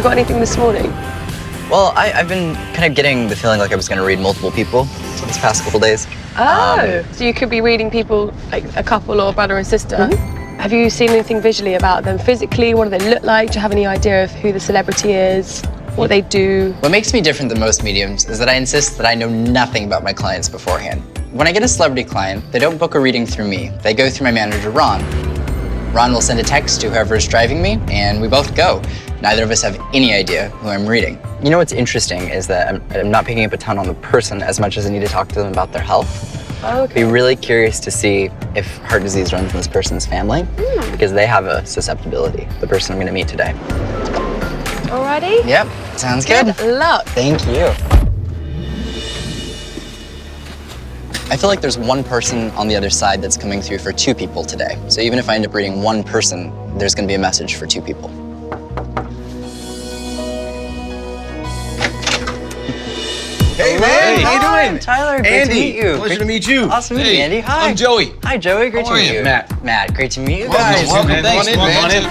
got anything this morning? Well, I've been kind of getting the feeling like I was going to read multiple people these past couple days. Oh, so you could be reading people like a couple or brother and sister. Mm-hmm. Have you seen anything visually about them physically? What do they look like? Do you have any idea of who the celebrity is? What they do? What makes me different than most mediums is that I insist that I know nothing about my clients beforehand. When I get a celebrity client, they don't book a reading through me. They go through my manager, Ron. Ron will send a text to whoever is driving me, and we both go. Neither of us have any idea who I'm reading. You know what's interesting is that I'm not picking up a ton on the person as much as I need to talk to them about their health. Okay. Be really curious to see if heart disease runs in this person's family, because they have a susceptibility, the person I'm gonna meet today. Alrighty? Yep, sounds good. Good luck. Thank you. I feel like there's one person on the other side that's coming through for two people today. So even if I end up reading one person, there's gonna be a message for two people. Hey, man, how you doing? Tyler, great Andy, to meet you. Pleasure to meet you. Awesome to meet you, Andy. Hi. I'm Joey. Hi, Joey. Great to How are meet you? you. Matt. Great to meet you Welcome, guys. welcome. Thanks, Come on in.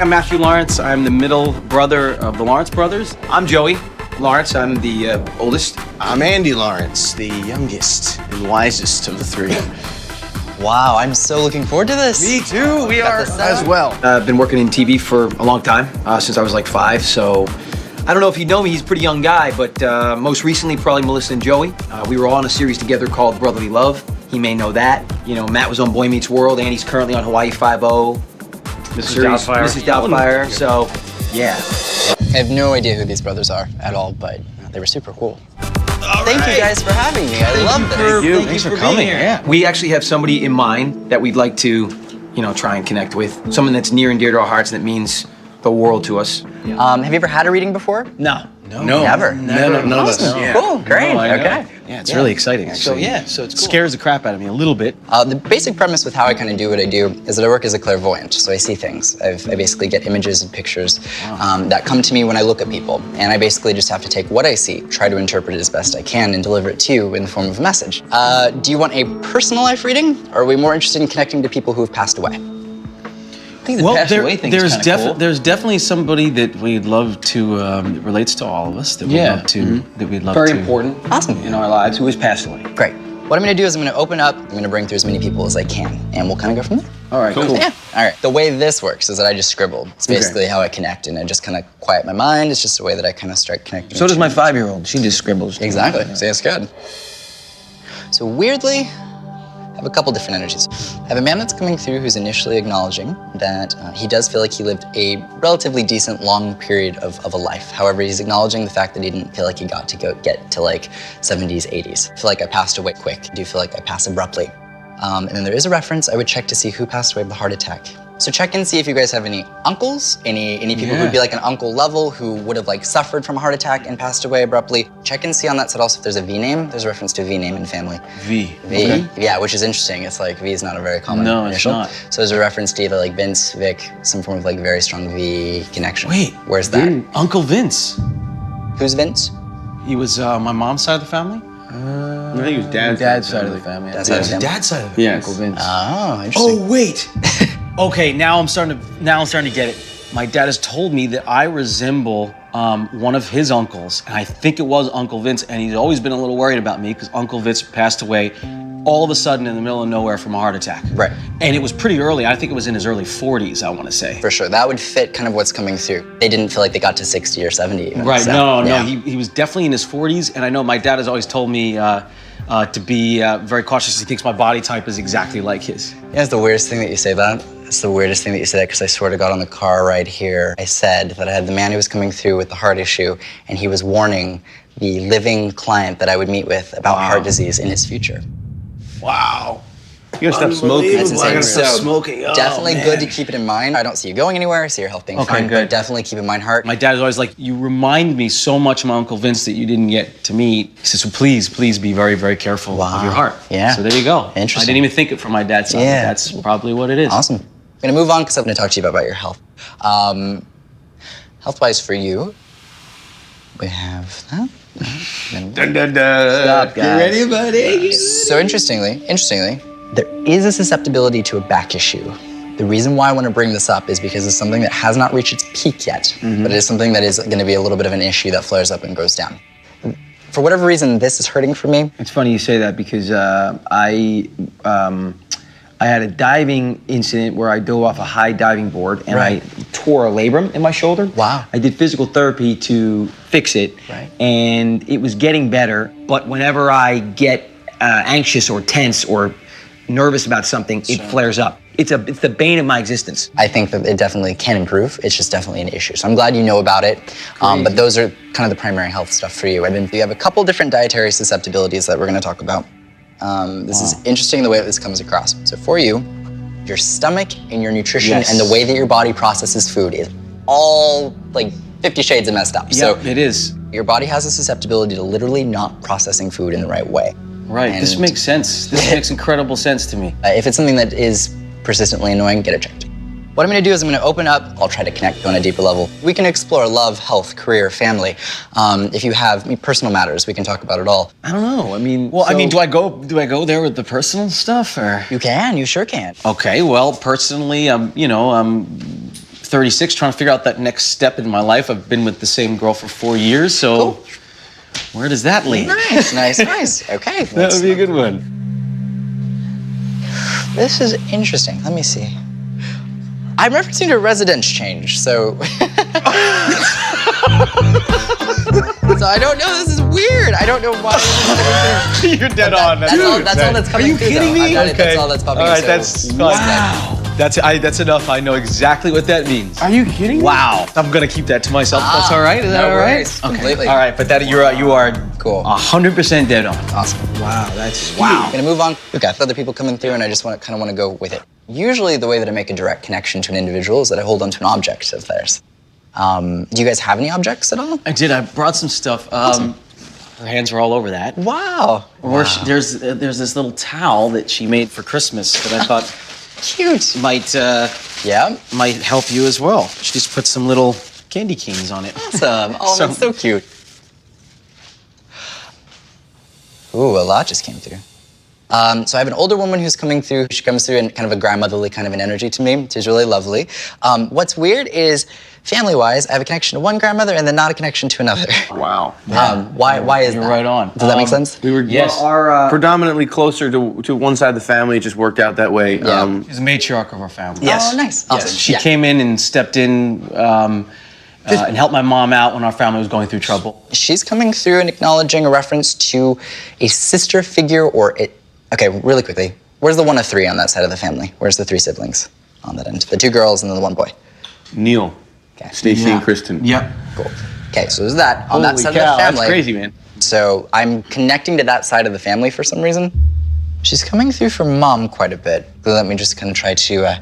I'm Matthew Lawrence. I'm the middle brother of the Lawrence brothers. I'm Joey Lawrence. I'm the oldest. I'm Andy Lawrence, the youngest and wisest of the three. Wow, I'm so looking forward to this. Me too. We are as well. I've been working in TV for a long time, since I was like 5. So I don't know if you know me. He's a pretty young guy, but most recently, probably Melissa and Joey. We were all on a series together called Brotherly Love. He may know that. You know, Matt was on Boy Meets World. Andy's currently on Hawaii Five-0. Mrs. Doubtfire. Mrs. Doubtfire. So, yeah. I have no idea who these brothers are at all, but they were super cool. Thank you guys for having me. I love this. Thank you. Thanks for coming. Yeah. We actually have somebody in mind that we'd like to, try and connect with. Someone that's near and dear to our hearts and that means the world to us. Have you ever had a reading before? No. Never. None of us. Awesome. Yeah. Cool. Great. No, I know. Okay. Yeah, it's really exciting, actually. So it's cool. Scares the crap out of me a little bit. The basic premise with how I kind of do what I do is that I work as a clairvoyant, so I see things. I basically get images and pictures that come to me when I look at people, and I basically just have to take what I see, try to interpret it as best I can, and deliver it to you in the form of a message. Do you want a personal life reading, or are we more interested in connecting to people who have passed away? I think the passed away thing is kind of cool. There's definitely somebody that we'd love to, that relates to all of us, that we'd love to, that we'd love Very to. important Awesome. in our lives, who has passed away. Great. What I'm gonna do is I'm gonna open up, I'm gonna bring through as many people as I can, and we'll kind of go from there. All right, cool. Yeah. All right. The way this works is that I just scribble. It's basically how I connect, and I just kind of quiet my mind. It's just a way that I kind of start connecting. So does my 5-year-old. She just scribbles. Exactly. See, that's good. So weirdly, I have a couple different energies. I have a man that's coming through who's initially acknowledging that he does feel like he lived a relatively decent long period of a life. However, he's acknowledging the fact that he didn't feel like he got to get to like 70s, 80s. I feel like I passed away quick. I do feel like I pass abruptly. And then there is a reference. I would check to see who passed away of a heart attack. So check and see if you guys have any uncles, any people who'd be like an uncle level who would have like suffered from a heart attack and passed away abruptly. Check and see on that side also if there's a V name. There's a reference to a V name in family. V. V, yeah, which is interesting. It's like V is not a very common initial. No, it's not. So there's a reference to either like Vince, Vic, some form of like very strong V connection. Wait. Where's that? Uncle Vince. Who's Vince? He was my mom's side of the family. I think it was dad's side of the family. Dad's side of the family. Dad's side of it. Yeah. Uncle Vince. Oh, interesting. Oh wait. Okay, now I'm starting to get it. My dad has told me that I resemble one of his uncles, and I think it was Uncle Vince, and he's always been a little worried about me because Uncle Vince passed away all of a sudden in the middle of nowhere from a heart attack. Right. And it was pretty early. I think it was in his early 40s, I want to say. For sure, that would fit kind of what's coming through. They didn't feel like they got to 60 or 70 even. Right, so, no, yeah. he was definitely in his 40s, and I know my dad has always told me to be very cautious. He thinks my body type is exactly like his. Yeah, it's the weirdest thing that you say that. It's the weirdest thing that you say that because I swear to God on the car ride here, I said that I had the man who was coming through with the heart issue, and he was warning the living client that I would meet with about heart disease in his future. Wow. You gotta stop smoking. That's insane. I gotta stop So smoking. Oh, definitely man. good to keep it in mind. I don't see you going anywhere. I see your health being Okay, fine. good. But definitely keep in mind heart. My dad is always like, you remind me so much of my Uncle Vince that you didn't get to meet. He says, so please be very, very careful of your heart. Yeah. So there you go. Interesting. I didn't even think it from my dad's side. Yeah. But that's probably what it is. Awesome. I'm gonna move on because I'm gonna talk to you about your health. Health-wise for you, we have that. Dun, dun, dun. Stop, guys. You ready, buddy? So interestingly, there is a susceptibility to a back issue. The reason why I want to bring this up is because it's something that has not reached its peak yet, but it is something that is going to be a little bit of an issue that flares up and goes down. For whatever reason, this is hurting for me. It's funny you say that because I had a diving incident where I dove off a high diving board and I tore a labrum in my shoulder. Wow. I did physical therapy to fix it, and it was getting better. But whenever I get anxious or tense or nervous about something, it flares up. It's the bane of my existence. I think that it definitely can improve. It's just definitely an issue. So I'm glad you know about it. But those are kind of the primary health stuff for you. I mean, you have a couple different dietary susceptibilities that we're going to talk about. This is interesting the way this comes across. So for you, your stomach and your nutrition and the way that your body processes food is all like 50 shades of messed up. Yeah, it is. Your body has a susceptibility to literally not processing food in the right way. Right, And this makes sense. This makes incredible sense to me. If it's something that is persistently annoying, get it checked. What I'm gonna do is I'm gonna open up, I'll try to connect on a deeper level. We can explore love, health, career, family. If you have personal matters, we can talk about it all. I don't know. I mean, Well, I mean, do I go there with the personal stuff or? You sure can. Okay, well, personally, I'm 36, trying to figure out that next step in my life. I've been with the same girl for 4 years, so where does that lead? Nice. Okay. That would be a good one. This is interesting. Let me see. I'm referencing a residence change, so. So I don't know. This is weird. I don't know why. You're dead on. That's all that's coming. Are you kidding me? That's all that's popping. All right, so that's wow. That's enough. I know exactly what that means. Are you kidding me? Wow. I'm gonna keep that to myself. That's all right. Is that no all right? worries. Completely. All right, but you are Cool. 100% dead on. Awesome. wow, that's I'm gonna move on. We've got other people coming through, and I just kind of want to go with it. Usually, the way that I make a direct connection to an individual is that I hold onto an object of theirs. Do you guys have any objects at all? I did. I brought some stuff. Her hands were all over that. Wow. There's this little towel that she made for Christmas that I thought Cute. might help you as well. She just put some little candy canes on it. Awesome. Oh, that's so cute. Ooh, a lot just came through. So I have an older woman who's coming through. She comes through in kind of a grandmotherly kind of an energy to me, which is really lovely. What's weird is, family-wise, I have a connection to one grandmother and then not a connection to another. Wow. Why is You're that? right on. Does that make sense? We were predominantly closer to one side of the family. It just worked out that way. Yeah. She's the matriarch of our family. Yes. Oh, nice. Awesome. Yes. She came in and stepped in and helped my mom out when our family was going through trouble. She's coming through and acknowledging a reference to a sister figure or it. Okay, really quickly. Where's the one of three on that side of the family? Where's the three siblings on that end? The two girls and then the one boy. Neil, Okay. Stacy, and Kristen. Yep. Cool. Okay, so there's that on that Holy side cow, of the family. that's crazy, man. So I'm connecting to that side of the family for some reason. She's coming through for mom quite a bit. So let me just kind of try to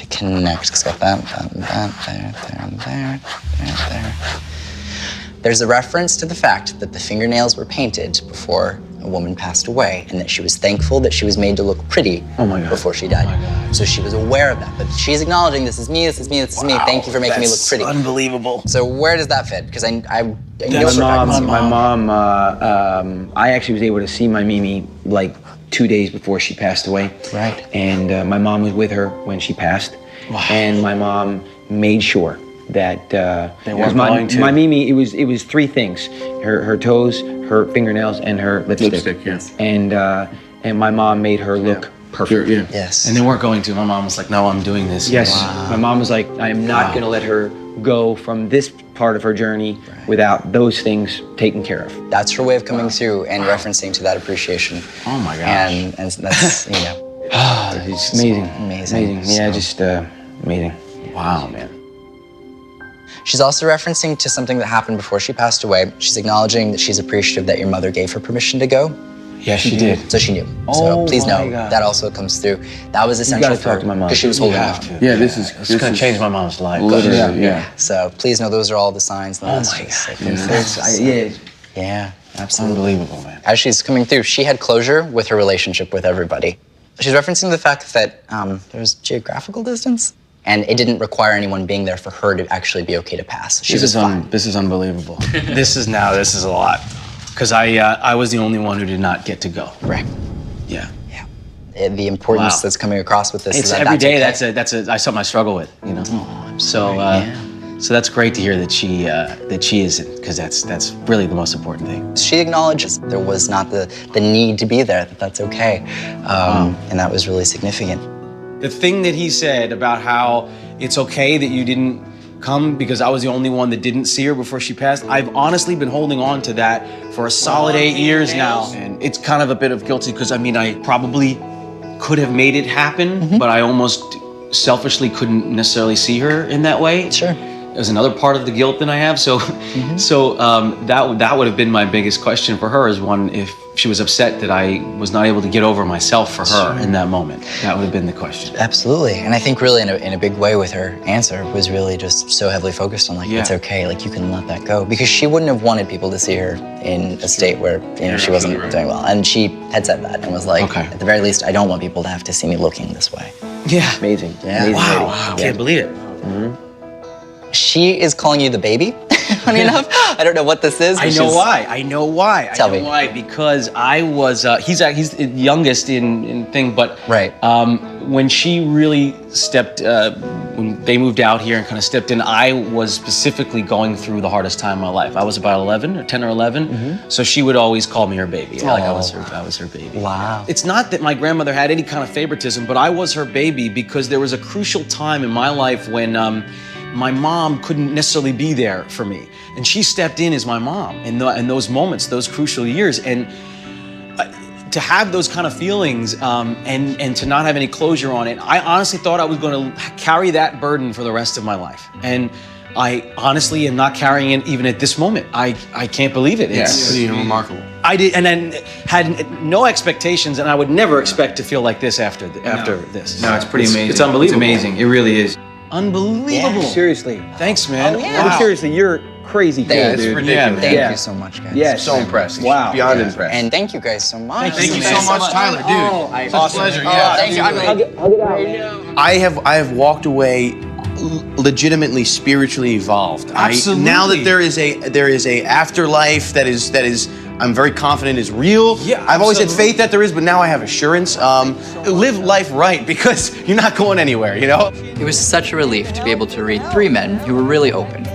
connect. It's got that, there. There's a reference to the fact that the fingernails were painted before a woman passed away, and that she was thankful that she was made to look pretty before she died. So she was aware of that. But she's acknowledging, this is me, this is me, this is me. Thank you for making me look pretty. Unbelievable. So where does that fit? Because I my mom. I actually was able to see my Mimi like 2 days before she passed away. Right. And my mom was with her when she passed. Wow. And my mom made sure that They weren't going to. my Mimi. It was three things: her toes, her fingernails, and her lipstick. Lipstick, yes. And my mom made her look perfect. Yeah. Yes. And they weren't going to. My mom was like, no, I'm doing this. Yes. My mom was like, I am not going to let her go from this part of her journey without those things taken care of. That's her way of coming through and referencing to that appreciation. Oh my gosh. And that's, It's amazing. Amazing. Yeah, So- just amazing. Wow, man. She's also referencing to something that happened before she passed away. She's acknowledging that she's appreciative that your mother gave her permission to go. Yeah, she did. So she knew. Oh So please my know God. that also comes through. That was essential gotta for talk to my mom. because she was You holding have off. to. Yeah, this is gonna change my mom's life. Literally, yeah. So please know those are all the signs. Oh my God. Yeah, absolutely. Unbelievable, man. As she's coming through, she had closure with her relationship with everybody. She's referencing the fact that there was geographical distance, and it didn't require anyone being there for her to actually be okay to pass. She was fine. This is unbelievable. This is a lot. Because I was the only one who did not get to go. Right. Yeah. Yeah. the importance Wow. that's coming across with this. It's that every day. okay. That's something I struggle with, you know. So that's great to hear that she isn't, because that's really the most important thing. She acknowledges there was not the need to be there, that's okay. And that was really significant. The thing that he said about how it's okay that you didn't come because I was the only one that didn't see her before she passed, I've honestly been holding on to that for a solid 8 years now. And it's kind of a bit of guilty, because I mean, I probably could have made it happen, but I almost selfishly couldn't necessarily see her in that way. Sure. There's another part of the guilt that I have. So, that would have been my biggest question for her, is one, if she was upset that I was not able to get over myself for her in that moment. That would have been the question. Absolutely. And I think really in a big way with her answer was really just so heavily focused on like, it's okay, like you can let that go. Because she wouldn't have wanted people to see her in a state where, you know, she wasn't doing well. And she had said that and was like, at the very least, I don't want people to have to see me looking this way. Yeah. Amazing. Yeah. Amazing Wow. lady. I can't believe it. She is calling you the baby, funny enough. I don't know what this is. I know why. Tell me. Why? Because I was, he's the youngest in thing, but Right. When she really stepped, when they moved out here and kind of stepped in, I was specifically going through the hardest time in my life. I was about 11 or 10 or 11, so she would always call me her baby. Like I was her baby. Wow. It's not that my grandmother had any kind of favoritism, but I was her baby because there was a crucial time in my life when my mom couldn't necessarily be there for me. And she stepped in as my mom in those moments, those crucial years. And to have those kind of feelings and to not have any closure on it, I honestly thought I was going to carry that burden for the rest of my life. And I honestly am not carrying it even at this moment. I can't believe it. It's pretty remarkable. I did, and then had no expectations, and I would never expect to feel like this after this. No, it's pretty amazing. It's unbelievable. It's amazing. It really is. Unbelievable. Seriously. Thanks, man. yeah. Wow. Seriously, you're crazy cool, Thank dude. you. ridiculous. Thank Yeah. you so much, guys. Yes. So impressed. Wow. Beyond Yeah. impressed. And thank you guys so much. Thank you so much, Tyler, dude. Such a pleasure. Thank you. I have walked away legitimately spiritually evolved. Absolutely. Now that there is a afterlife that is I'm very confident is real. Yeah, I've always had absolutely. faith that there is, but now I have assurance. Live life right, because you're not going anywhere, you know? It was such a relief to be able to read three men who were really open.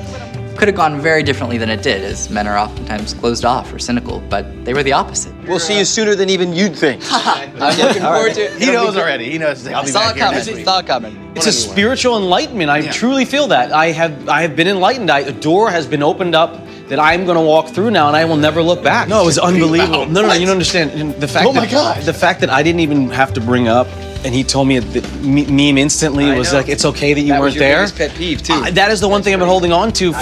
Could have gone very differently than it did, as men are oftentimes closed off or cynical, but they were the opposite. We'll see you sooner than even you'd think. I'm looking forward to it. He knows already. He knows. I'll be Saw back it here coming. next week. Saw it coming. It's a spiritual enlightenment. I truly feel that. I have been enlightened. A door has been opened up that I'm going to walk through now, and I will never look back. No, it was unbelievable. No, you don't understand. The fact Oh my God. The fact that I didn't even have to bring up, and he told me that meme instantly. It was like, it's okay that you weren't there. Pet peeve too. That is the one thing I've been holding on to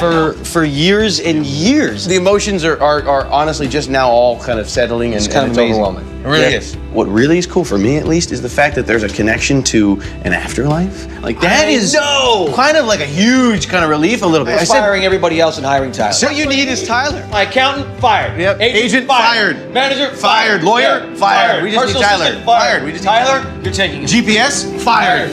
for years and years. The emotions are honestly just now all kind of settling, and kind of it's amazing. overwhelming. It really is. What really is cool for me, at least, is the fact that there's a connection to an afterlife. Like that is kind of like a huge kind of relief, a little bit. I said, Firing everybody else and hiring Tyler. what you need is Tyler. My accountant fired. Yep. Agent fired. Manager Fired. Lawyer fired. We just need Personal Tyler. assistant Fired. We just need Tyler, you're taking it. GPS fired.